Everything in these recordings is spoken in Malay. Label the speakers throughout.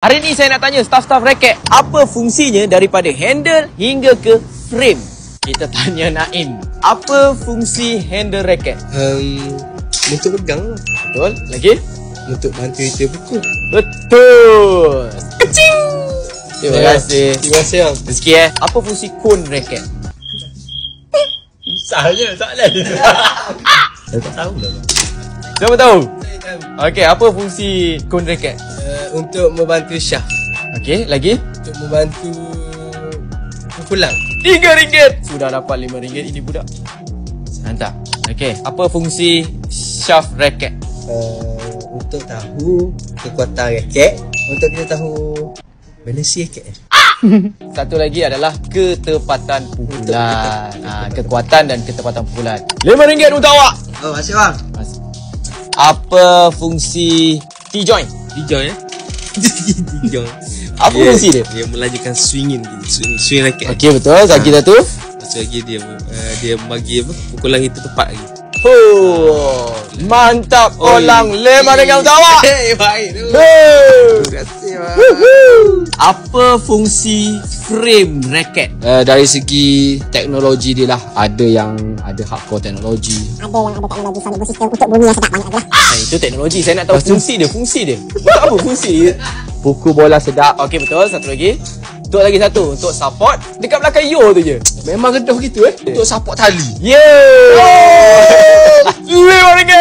Speaker 1: Hari ni saya nak tanya staf-staf raket, apa fungsinya daripada handle hingga ke frame? Kita tanya Naim, apa fungsi handle raket?
Speaker 2: Untuk pegang lah.
Speaker 1: Betul? Lagi?
Speaker 2: Untuk bantu kita pukul.
Speaker 1: Betul. Kecing. Terima kasih.
Speaker 2: Terima kasih bang.
Speaker 1: Rezeki Apa fungsi cone raket?
Speaker 2: Susahnya soalan. Saya tak tahu lah.
Speaker 1: Siapa tahu? Okey, apa fungsi cone raket?
Speaker 2: Untuk membantu syaf.
Speaker 1: Okey, lagi?
Speaker 2: Untuk membantu pukulan.
Speaker 1: RM3. Sudah dapat RM5 ini budak. Mantap. Okey, apa fungsi shaft raket?
Speaker 2: Untuk tahu kekuatan raket. Untuk kita tahu balansi raket.
Speaker 1: Satu lagi adalah ketepatan pukulan. Kekuatan dan ketepatan pukulan. RM5 untuk awak.
Speaker 2: Oh, makasih bang.
Speaker 1: Apa fungsi T-joint?
Speaker 2: T-joint T-joint.
Speaker 1: Apa fungsi dia?
Speaker 2: Dia melajukan swingin gitu. Swing raket.
Speaker 1: Okey, betul. Lagi dah tu.
Speaker 2: Lepas lagi dia bagi apa? Pukulan kita tepat lagi.
Speaker 1: Oh, mantap orang. RM5 untuk awak.
Speaker 2: Baik tu.
Speaker 1: Terima
Speaker 2: kasih bang.
Speaker 1: Apa fungsi frame raket?
Speaker 3: Dari segi teknologi dia lah, ada yang ada hardcore teknologi,
Speaker 4: ada teknologi sonic boom system untuk bunyi yang sedap banyak lagi lah.
Speaker 1: Itu teknologi. Saya nak tahu fungsi dia. Apa fungsi dia?
Speaker 3: pukul bola sedap.
Speaker 1: Okey, betul. Satu lagi. Untuk lagi satu, untuk support dekat belakang yo tu je.
Speaker 3: Memang redah gitu untuk support tali.
Speaker 1: RM5.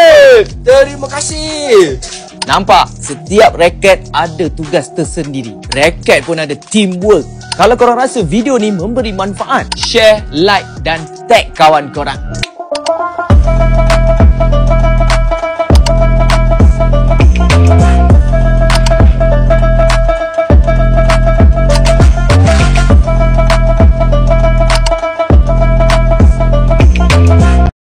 Speaker 3: Terima kasih.
Speaker 1: Nampak? Setiap raket ada tugas tersendiri. Raket pun ada teamwork. Kalau korang rasa video ni memberi manfaat, share, like dan tag kawan korang.